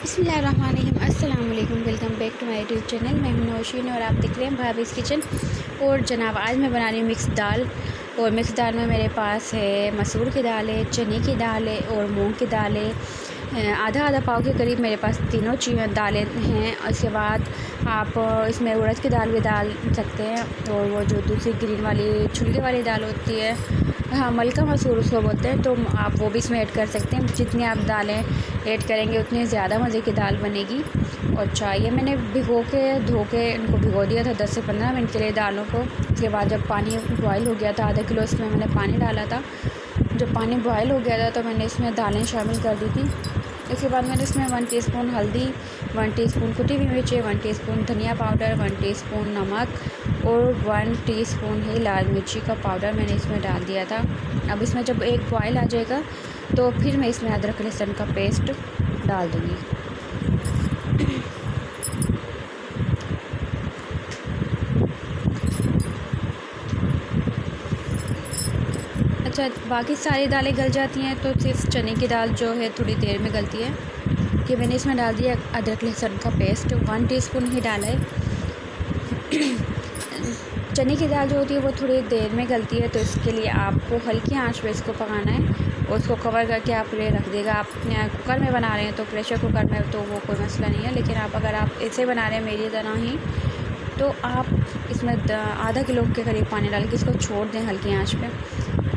बिस्मिल्लाहिर्रहमानिर्रहीम अस्सलाम वालेकुम। Welcome back to my YouTube channel. मैं हूं नौशीन और आप देख रहे हैं भाभीज़ किचन। और जनाब आज मैं बना रही हूँ मिक्स दाल। और मिक्स दाल में मेरे पास है मसूर की दाल है, चने की दाल है और मूंग की दाल है। आधा आधा पाव के करीब मेरे पास तीनों चीज़ें दालें हैं। उसके बाद आप इसमें उड़द की दाल भी डाल सकते हैं। और वो जो दूसरी ग्रीन वाली छिलके वाली दाल होती है, हाँ मलका मसूर उसको बोलते हैं, तो आप वो भी इसमें ऐड कर सकते हैं। जितनी आप दालें ऐड करेंगे उतनी ज़्यादा मज़े की दाल बनेगी। और चाहिए मैंने धो के इनको भिगो दिया था 10 से 15 मिनट के लिए दालों को। उसके बाद जब पानी बॉयल हो गया था, आधा किलो इसमें मैंने पानी डाला था। जब पानी बॉयल हो गया था तो मैंने इसमें दालें शामिल कर दी थी। इसके बाद मैंने इसमें 1 टीस्पून हल्दी, 1 टीस्पून कुटी हुई मिर्ची, 1 टीस्पून धनिया पाउडर, 1 टीस्पून नमक और 1 टीस्पून ही लाल मिर्ची का पाउडर मैंने इसमें डाल दिया था। अब इसमें जब एक बॉयल आ जाएगा तो फिर मैं इसमें अदरक लहसुन का पेस्ट डाल दूँगी। अच्छा, बाकी सारी दालें गल जाती हैं तो सिर्फ चने की दाल जो है थोड़ी देर में गलती है। कि मैंने इसमें डाल दिया अदरक लहसुन का पेस्ट, 1 टीस्पून ही डाला है। चने की दाल जो होती है वो थोड़ी देर में गलती है, तो इसके लिए आपको हल्की आंच पे इसको पकाना है और उसको कवर करके आप रख देगा। आप कुकर में बना रहे हैं तो प्रेशर कुकर में तो वो कोई मसला नहीं है, लेकिन अगर आप ऐसे बना रहे हैं मेरी तरह ही, तो आप इसमें आधा किलो के करीब पानी डाल के इसको छोड़ दें हल्की आंच पे।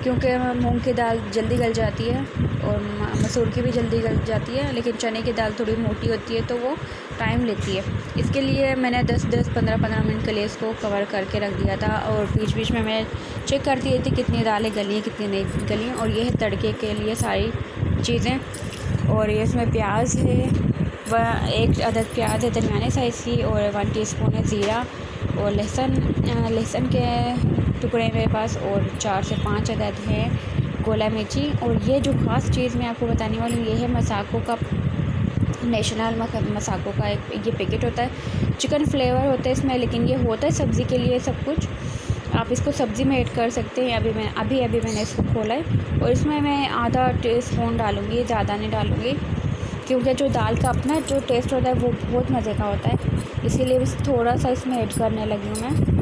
क्योंकि मूंग की दाल जल्दी गल जाती है और मसूर की भी जल्दी गल जाती है, लेकिन चने की दाल थोड़ी मोटी होती है तो वो टाइम लेती है। इसके लिए मैंने 15 मिनट के लिए इसको कवर करके रख दिया था। और बीच बीच में मैं चेक करती रहती कितनी दालें गली हैं कितनी नहीं गली हैं। और ये है तड़के के लिए सारी चीज़ें। और ये इसमें प्याज है, वह 1 अदद प्याज है दरमियाने साइज़ की, और 1 टीस्पून है ज़ीरा, और लहसुन के टुकड़े मेरे पास, और 4 से 5 अदद है गोला मिर्ची। और ये जो ख़ास चीज़ मैं आपको बताने वाली हूँ ये है मसाको का, नेशनल मसाको का एक ये पैकेट होता है। चिकन फ्लेवर होता है इसमें, लेकिन ये होता है सब्ज़ी के लिए सब कुछ। आप इसको सब्ज़ी में ऐड कर सकते हैं। अभी मैंने इसको खोला है और इसमें मैं आधा टीस्पून डालूँगी, ज़्यादा नहीं डालूँगी, क्योंकि जो दाल का अपना जो टेस्ट होता है वो बहुत मज़े का होता है। इसीलिए बस थोड़ा सा इसमें ऐड करने लगी हूँ मैं।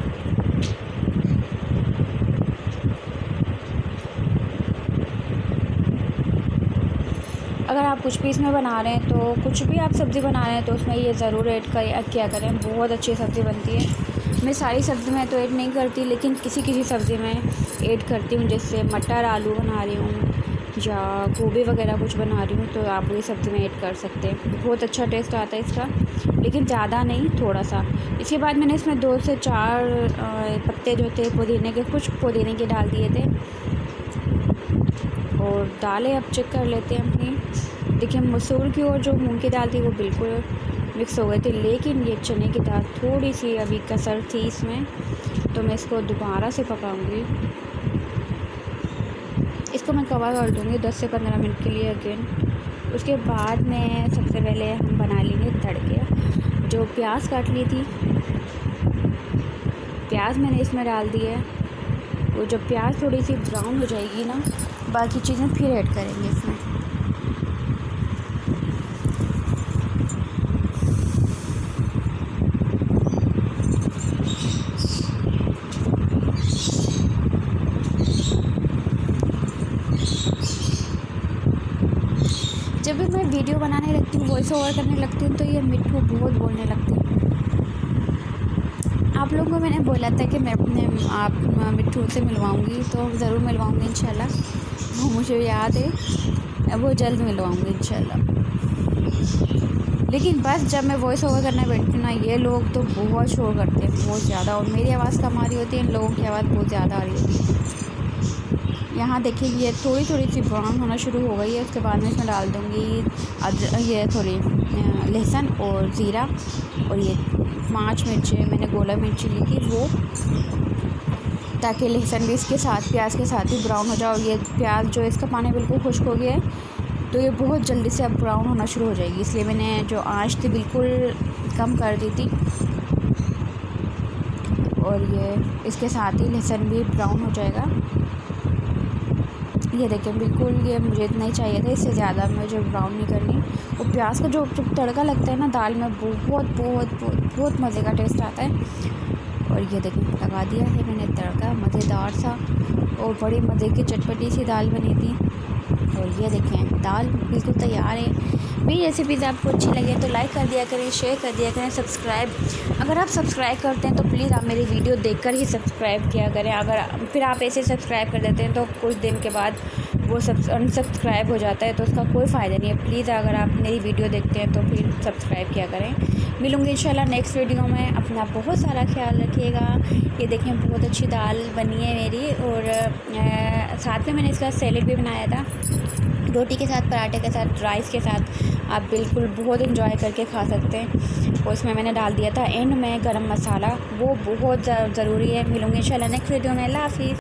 अगर आप कुछ भी इसमें बना रहे हैं, तो कुछ भी आप सब्ज़ी बना रहे हैं तो उसमें ये ज़रूर ऐड किया करें, बहुत अच्छी सब्ज़ी बनती है। मैं सारी सब्ज़ी में तो ऐड नहीं करती, लेकिन किसी किसी सब्ज़ी में ऐड करती हूँ। जैसे मटर आलू बना रही हूँ या गोभी वगैरह कुछ बना रही हूँ, तो आप ये सब्ज़ी में ऐड कर सकते हैं। बहुत अच्छा टेस्ट आता है इसका, लेकिन ज़्यादा नहीं, थोड़ा सा। इसके बाद मैंने इसमें 2 से 4 पत्ते जो थे पुदीने के, कुछ पुदीने के डाल दिए थे। और दालें अब चेक कर लेते हैं अपनी। देखिए मसूर की और जो मूंग की दाल थी वो बिल्कुल मिक्स हो गई थी, लेकिन ये चने की दाल थोड़ी सी अभी कसर थी इसमें, तो मैं इसको दोबारा से पकाऊंगी। इसको मैं कवर कर दूंगी 10 से 15 मिनट के लिए अगेन। उसके बाद में सबसे पहले हम बना लेंगे तड़के। जो प्याज काट ली थी, प्याज मैंने इसमें डाल दी है। और जब प्याज थोड़ी सी ब्राउन हो जाएगी ना, बाकी चीज़ें फिर ऐड करेंगे इसमें। जब भी मैं वीडियो बनाने लगती हूँ, वॉइस ओवर करने लगती हूँ, तो ये मिट्ठू बहुत बोलने लगती हूँ। आप लोगों को मैंने बोला था कि मैं अपने आप मिट्ठू से मिलवाऊंगी, तो ज़रूर मिलवाऊंगी इंशाल्लाह। वो मुझे याद है, वो जल्द मिलवाऊंगी इंशाल्लाह। लेकिन बस जब मैं वॉइस ओवर करने बैठती हूँ ना, ये लोग तो बहुत शोर करते हैं बहुत ज़्यादा, और मेरी आवाज़ कम आ रही होती है, इन लोगों की आवाज़ बहुत ज़्यादा आ रही होती है। यहाँ देखिए ये थोड़ी सी ब्राउन होना शुरू हो गई है। उसके बाद में इसमें डाल दूँगी ये थोड़ी लहसुन और ज़ीरा, और ये 5 मिर्चें मैंने गोला मिर्ची ली थी वो, ताकि लहसुन भी इसके साथ प्याज के साथ ही ब्राउन हो जाए। और ये प्याज जो है इसका पानी बिल्कुल खुश्क हो गया है, तो ये बहुत जल्दी से अब ब्राउन होना शुरू हो जाएगी, इसलिए मैंने जो आंच थी बिल्कुल कम कर दी थी। और ये इसके साथ ही लहसुन भी ब्राउन हो जाएगा। ये देखिए बिल्कुल ये मुझे इतना ही चाहिए था, इससे ज़्यादा मुझे ब्राउन नहीं करनी। और प्याज का जो तड़का लगता है ना दाल में, बहुत बहुत बहुत बहुत मज़े का टेस्ट आता है। और ये देखिए लगा दिया है मैंने तड़का, मज़ेदार सा और बड़ी मज़े की चटपटी सी दाल बनी थी। और ये देखें दाल बिल्कुल तैयार है। मेरी रेसिपीज़ आपको अच्छी लगे तो लाइक कर दिया करें, शेयर कर दिया करें, सब्सक्राइब अगर आप सब्सक्राइब करते हैं तो प्लीज़ आप मेरी वीडियो देखकर ही सब्सक्राइब किया करें। अगर फिर आप ऐसे सब्सक्राइब कर देते हैं तो कुछ दिन के बाद वो अनसब्सक्राइब हो जाता है, तो उसका कोई फ़ायदा नहीं है। प्लीज़ अगर आप मेरी वीडियो देखते हैं तो फिर सब्सक्राइब किया करें। मिलूँगी इंशाल्लाह नेक्स्ट वीडियो में। अपना बहुत सारा ख्याल रखिएगा। ये देखें बहुत अच्छी दाल बनी है मेरी। और साथ में मैंने इसका सैलेड भी बनाया था, रोटी के साथ, पराठे के साथ, राइस के साथ। आप बिल्कुल बहुत इंजॉय करके खा सकते हैं। और उसमें मैंने डाल दिया था एंड में गरम मसाला, वो बहुत ज़रूरी है। मिलूँगी इंशाल्लाह नेक्स्ट वीडियो में। अल्लाह हाफ़िज़।